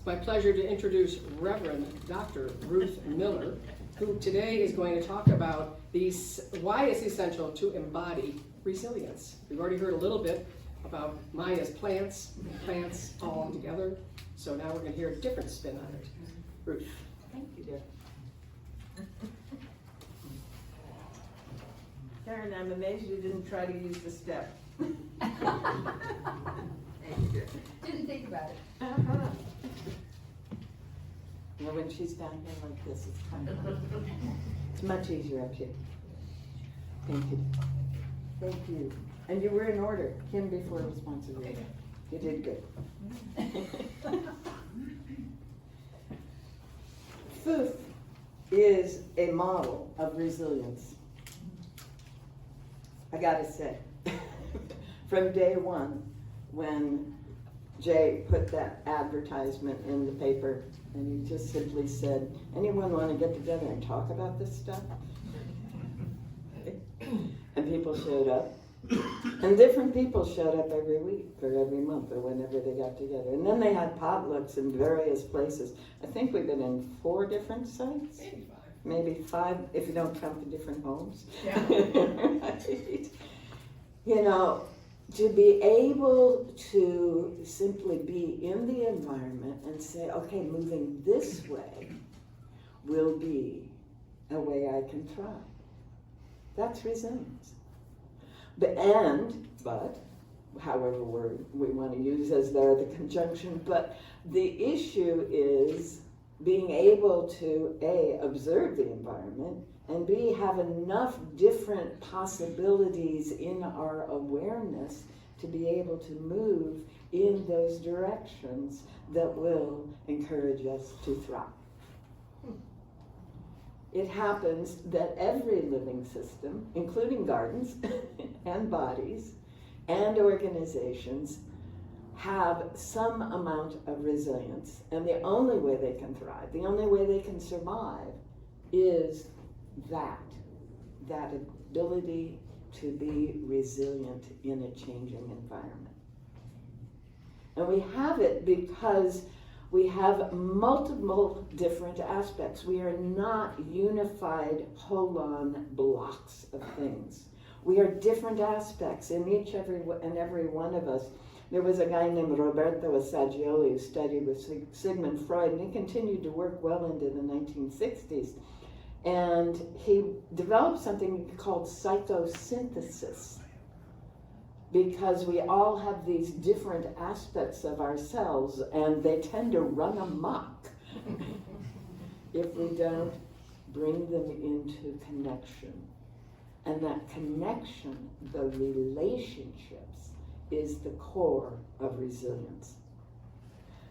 my pleasure to introduce Reverend Dr. Ruth Miller, who today is going to talk about why it's essential to embody resilience. We've already heard a little bit about Maya's plants all together, so now we're going to hear a different spin on it. Ruth. Thank you, dear. Karen, I'm amazed you didn't try to use the step. Thank you, dear. Didn't think about it. You know, when she's down here like this, it's kind of hard. It's much easier up here. Thank you. Thank you. And you were in order. Kim before responsibility. You did good. Ruth is a model of resilience. I gotta say, from day one, when Jay put that advertisement in the paper, and he just simply said, anyone want to get together and talk about this stuff? And people showed up. And different people showed up every week or every month or whenever they got together. And then they had potlucks in various places. I think we've been in 4 different sites. Maybe 5 if you don't count the different homes. Yeah. Right? You know, to be able to simply be in the environment and say, okay, moving this way will be a way I can thrive. That's resilience. But however word we want to use as there, the conjunction, but the issue is being able to A, observe the environment, and B, have enough different possibilities in our awareness to be able to move in those directions that will encourage us to thrive. It happens that every living system, including gardens and bodies and organizations, have some amount of resilience. And the only way they can thrive, the only way they can survive is that ability to be resilient in a changing environment. And we have it because we have multiple different aspects. We are not unified whole-on blocks of things. We are different aspects in every one of us. There was a guy named Roberto Assagioli who studied with Sigmund Freud, and he continued to work well into the 1960s. And he developed something called psychosynthesis, because we all have these different aspects of ourselves, and they tend to run amok if we don't bring them into connection. And that connection, the relationships, is the core of resilience.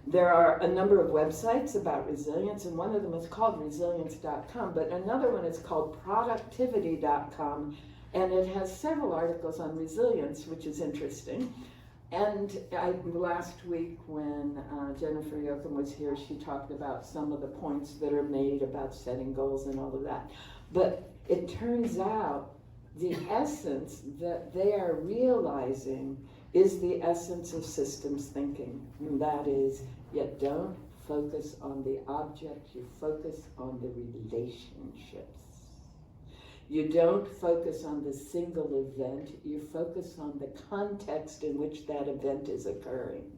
There are a number of websites about resilience, and one of them is called resilience.com, but another one is called productivity.com, and it has several articles on resilience, which is interesting. And last week when Jennifer Yoakum was here, she talked about some of the points that are made about setting goals and all of that. But it turns out the essence that they are realizing is the essence of systems thinking. And that is, you don't focus on the object, you focus on the relationships. You don't focus on the single event, you focus on the context in which that event is occurring.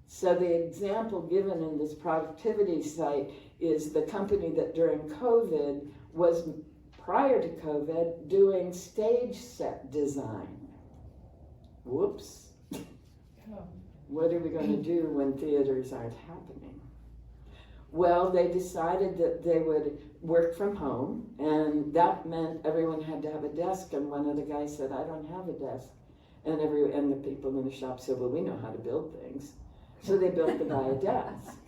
So the example given in this productivity site is the company that during COVID was, prior to COVID, doing stage set design. Whoops. What are we going to do when theaters aren't happening? Well, they decided that they would work from home, and that meant everyone had to have a desk, and one of the guys said, I don't have a desk. And the people in the shop said, well, we know how to build things. So they built the guy a desk.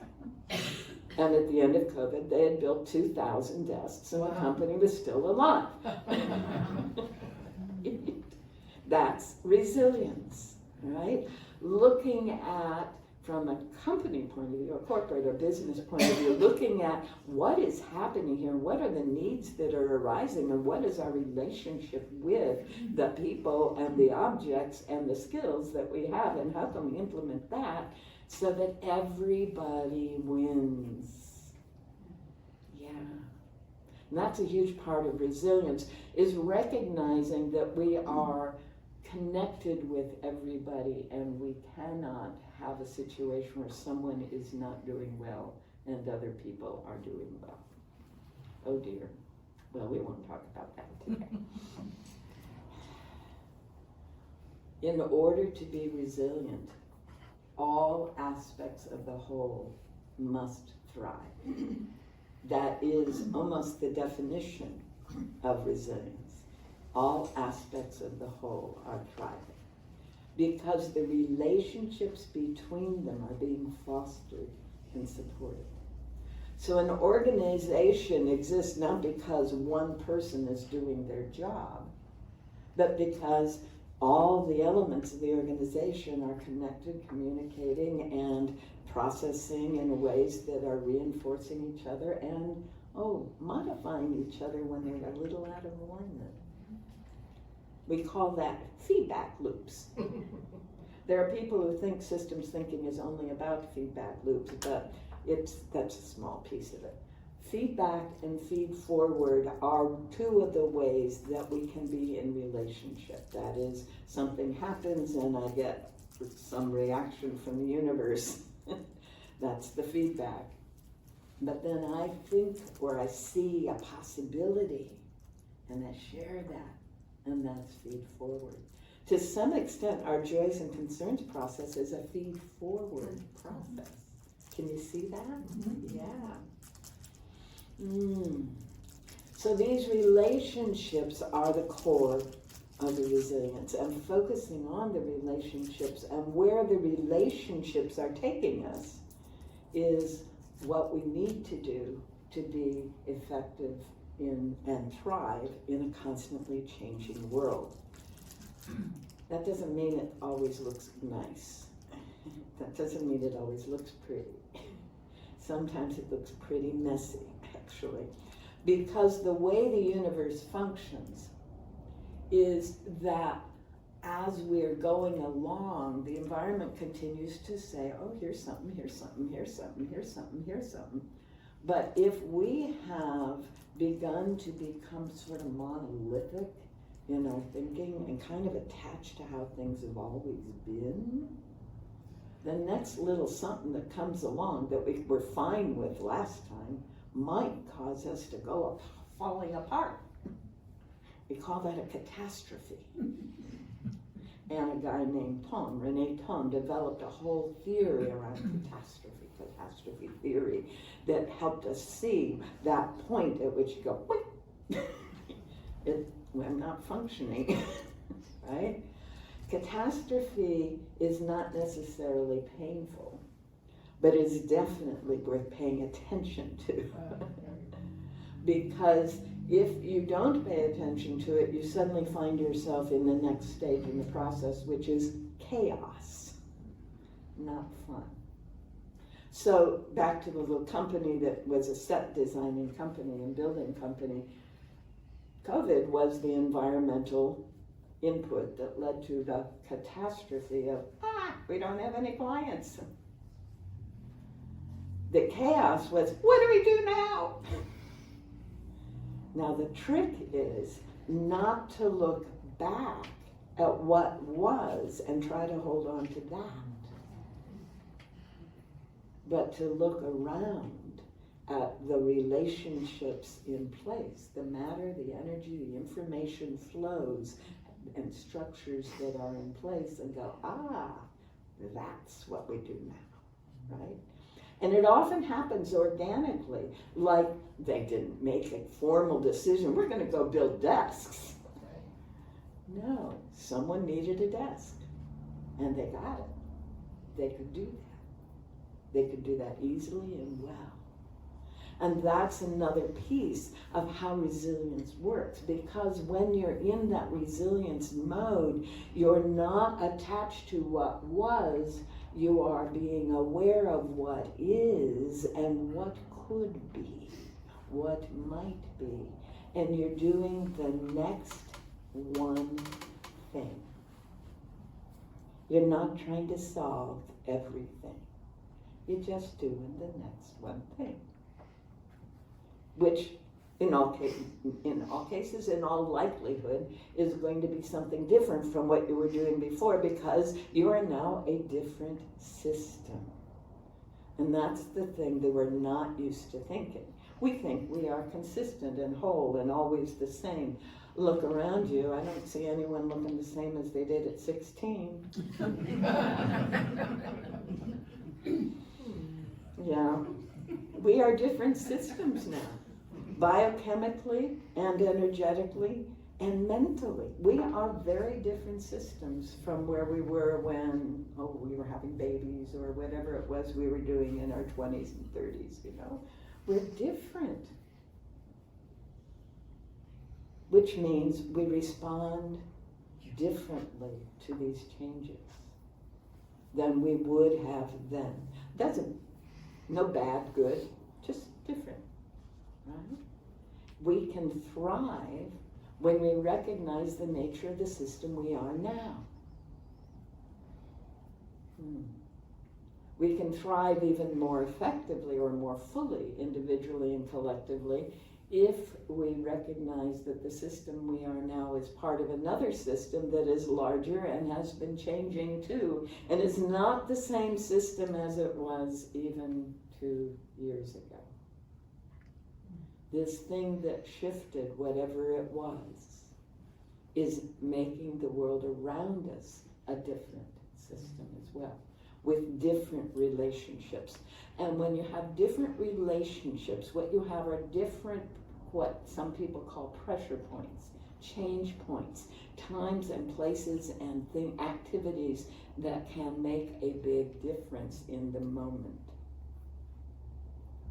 And at the end of COVID, they had built 2,000 desks, and the company was still alive. That's resilience, right? Looking at from a company point of view, a corporate or business point of view, looking at what is happening here, what are the needs that are arising, and what is our relationship with the people and the objects and the skills that we have, and how can we implement that so that everybody wins. Yeah. And that's a huge part of resilience, is recognizing that we are connected with everybody, and we cannot have a situation where someone is not doing well and other people are doing well. Oh dear. Well, we won't talk about that today. In order to be resilient, all aspects of the whole must thrive. That is almost the definition of resilience. All aspects of the whole are thriving, because the relationships between them are being fostered and supported. So an organization exists not because one person is doing their job, but because all the elements of the organization are connected, communicating, and processing in ways that are reinforcing each other and, modifying each other when they're a little out of alignment. We call that feedback loops. There are people who think systems thinking is only about feedback loops, but that's a small piece of it. Feedback and feed forward are two of the ways that we can be in relationship. That is, something happens and I get some reaction from the universe. That's the feedback. But then I think, or I see a possibility, and I share that, and that's feed forward. To some extent, our joys and concerns process is a feed forward process. Can you see that? Mm-hmm. Yeah. So these relationships are the core of the resilience, and focusing on the relationships and where the relationships are taking us is what we need to do to be effective in and thrive in a constantly changing world. That doesn't mean it always looks nice. That doesn't mean it always looks pretty. Sometimes it looks pretty messy, actually, because the way the universe functions is that as we're going along, the environment continues to say, here's something, here's something, here's something, here's something, here's something. But if we have begun to become sort of monolithic in our thinking and kind of attached to how things have always been, the next little something that comes along that we were fine with last time might cause us to go falling apart. We call that a catastrophe. And a guy named Rene Thom, developed a whole theory around catastrophe theory, that helped us see that point at which you go, I'm not functioning, right? Catastrophe is not necessarily painful, but is definitely worth paying attention to. Because if you don't pay attention to it, you suddenly find yourself in the next stage in the process, which is chaos, not fun. So back to the little company that was a set designing company and building company, COVID was the environmental input that led to the catastrophe of, we don't have any clients. The chaos was, what do we do now? Now the trick is not to look back at what was and try to hold on to that, but to look around at the relationships in place, the matter, the energy, the information flows and structures that are in place, and go, that's what we do now, right? And it often happens organically, like they didn't make a formal decision, we're going to go build desks. No, someone needed a desk, and they got it. They could do that. They could do that easily and well. And that's another piece of how resilience works, because when you're in that resilience mode, you're not attached to what was, You are being aware of what is and what could be, what might be, and you're doing the next one thing. You're not trying to solve everything. You're just doing the next one thing, which in all cases, in all likelihood, is going to be something different from what you were doing before, because you are now a different system. And that's the thing that we're not used to thinking. We think we are consistent and whole and always the same. Look around you, I don't see anyone looking the same as they did at 16. Yeah, we are different systems now. Biochemically and energetically and mentally. We are very different systems from where we were when, we were having babies or whatever it was we were doing in our 20s and 30s, We're different. Which means we respond differently to these changes than we would have then. That's no bad, good, just different. Right? We can thrive when we recognize the nature of the system we are now. We can thrive even more effectively or more fully, individually and collectively, if we recognize that the system we are now is part of another system that is larger and has been changing too, and is not the same system as it was even 2 years ago. This thing that shifted, whatever it was, is making the world around us a different system as well, with different relationships. And when you have different relationships, what you have are different, what some people call pressure points, change points, times and places and activities that can make a big difference in the moment.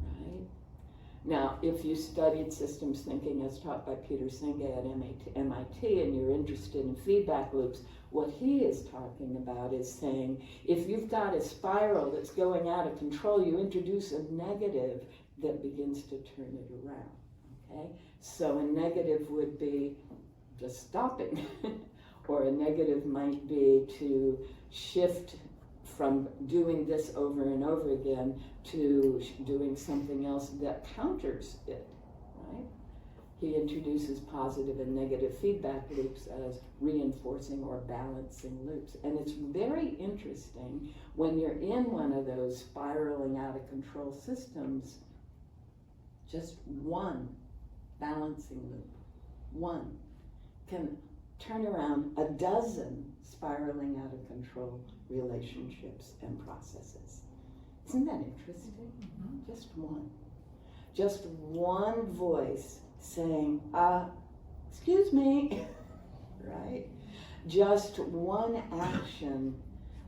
Right? Now, if you studied systems thinking as taught by Peter Senge at MIT and you're interested in feedback loops, what he is talking about is saying, if you've got a spiral that's going out of control, you introduce a negative that begins to turn it around, okay? So a negative would be just stopping, or a negative might be to shift from doing this over and over again to doing something else that counters it, right? He introduces positive and negative feedback loops as reinforcing or balancing loops. And it's very interesting when you're in one of those spiraling out of control systems, just one balancing loop, one, can turn around a dozen spiraling out of control relationships and processes. Isn't that interesting? Mm-hmm. Just one. Just one voice saying, excuse me, right? Just one action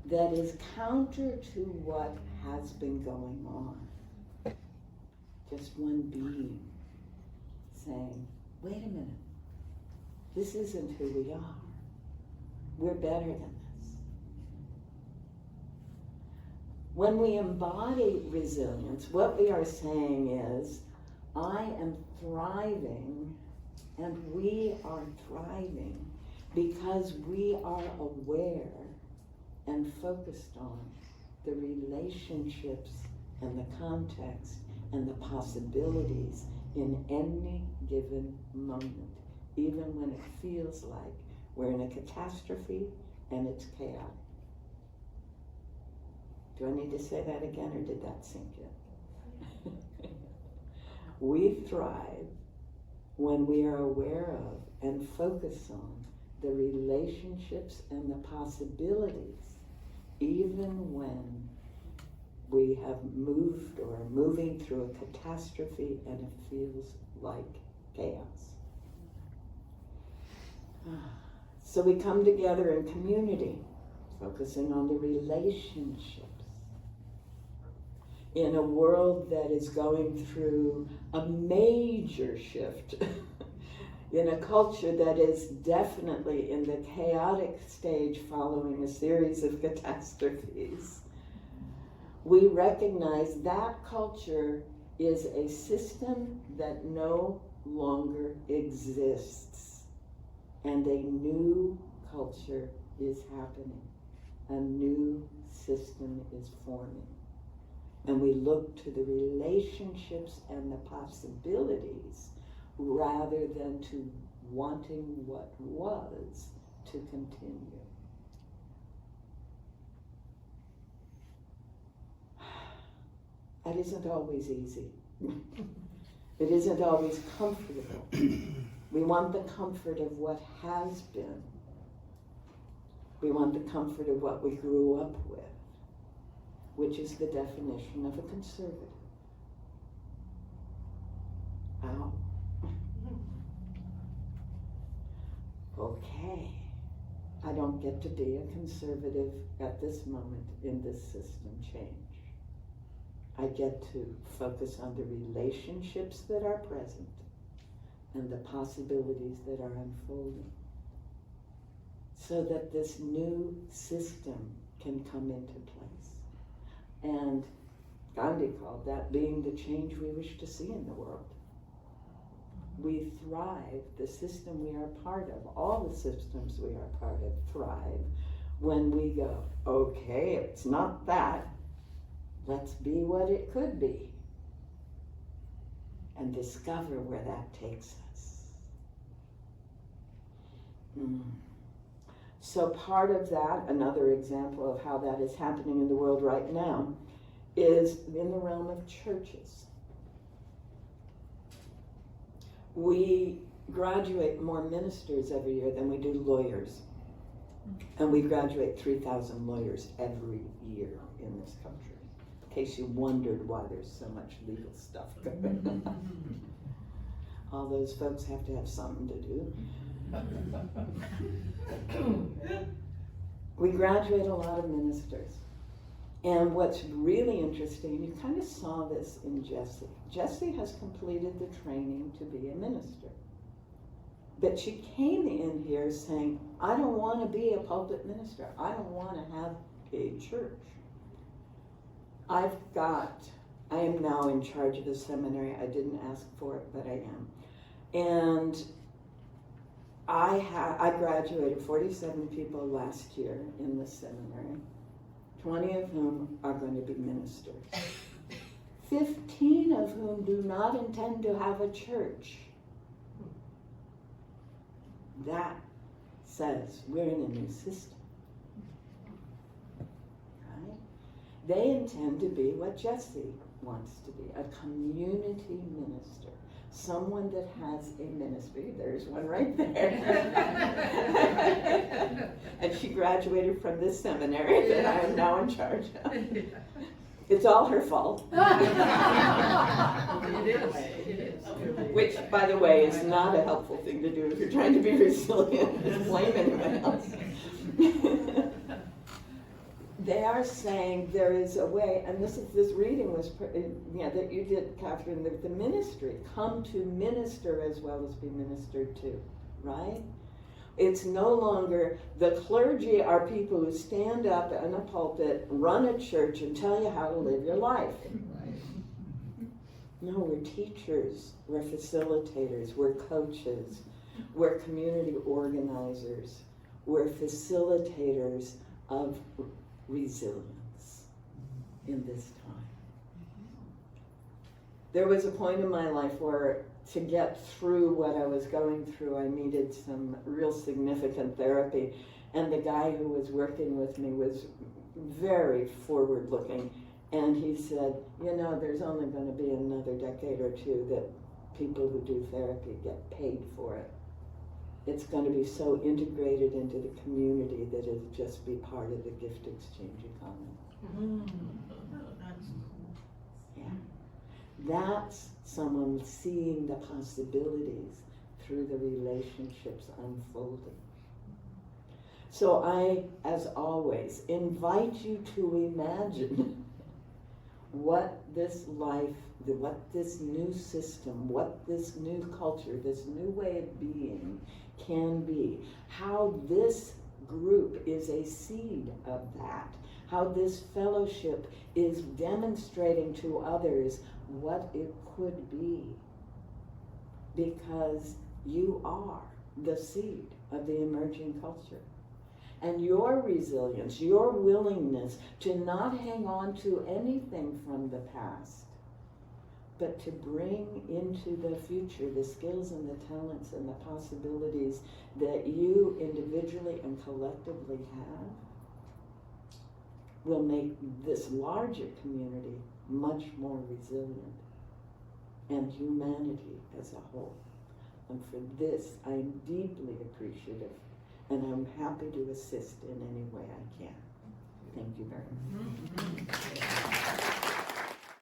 that is counter to what has been going on. Just one being saying, wait a minute, this isn't who we are. We're better than this. When we embody resilience, what we are saying is, I am thriving and we are thriving because we are aware and focused on the relationships and the context and the possibilities in any given moment, even when it feels like we're in a catastrophe and it's chaotic. Do I need to say that again, or did that sink in? We thrive when we are aware of and focus on the relationships and the possibilities, even when we have moved or are moving through a catastrophe and it feels like chaos. So we come together in community, focusing on the relationships, in a world that is going through a major shift, in a culture that is definitely in the chaotic stage following a series of catastrophes. we recognize that culture is a system that no longer exists, and a new culture is happening. A new system is forming. And we look to the relationships and the possibilities rather than to wanting what was to continue. That isn't always easy. It isn't always comfortable. We want the comfort of what has been. We want the comfort of what we grew up with, which is the definition of a conservative. Ow. Okay. I don't get to be a conservative at this moment in this system change. I get to focus on the relationships that are present and the possibilities that are unfolding, so that this new system can come into place. And Gandhi called that being the change we wish to see in the world. We thrive, the system we are part of, all the systems we are part of thrive when we go, okay, it's not that, let's be what it could be, and discover where that takes us. So part of that, another example of how that is happening in the world right now, is in the realm of churches. We graduate more ministers every year than we do lawyers. And we graduate 3,000 lawyers every year in this country. In case you wondered why there's so much legal stuff going on. All those folks have to have something to do. We graduate a lot of ministers. And what's really interesting, you kind of saw this in Jessie. Jessie has completed the training to be a minister. But she came in here saying, I don't want to be a pulpit minister. I don't want to have a church. I am now in charge of the seminary. I didn't ask for it, but I am. And I graduated 47 people last year in the seminary, 20 of whom are going to be ministers, 15 of whom do not intend to have a church. That says we're in a new system, right? They intend to be what Jessie wants to be, a community minister. Someone that has a ministry. There's one right there. And she graduated from this seminary that I am now in charge of. It's all her fault. It is. Which, by the way, is not a helpful thing to do if you're trying to be resilient and blame anyone else. They are saying there is a way, and this reading was, that you did, Catherine, the ministry, come to minister as well as be ministered to, right? It's no longer, the clergy are people who stand up in a pulpit, run a church, and tell you how to live your life. No, we're teachers, we're facilitators, we're coaches, we're community organizers, we're facilitators of resilience in this time. There was a point in my life where to get through what I was going through, I needed some real significant therapy, and the guy who was working with me was very forward-looking, and he said, there's only going to be another decade or two that people who do therapy get paid for it. It's going to be so integrated into the community that it'll just be part of the gift exchange economy. Yeah. That's someone seeing the possibilities through the relationships unfolding. So I, as always, invite you to imagine what this life, what this new system, what this new culture, this new way of being can be. How this group is a seed of that. how this fellowship is demonstrating to others what it could be. Because you are the seed of the emerging culture. And your resilience, your willingness to not hang on to anything from the past, but to bring into the future the skills and the talents and the possibilities that you individually and collectively have, will make this larger community much more resilient, and humanity as a whole. And for this, I am deeply appreciative, and I'm happy to assist in any way I can. Thank you very much.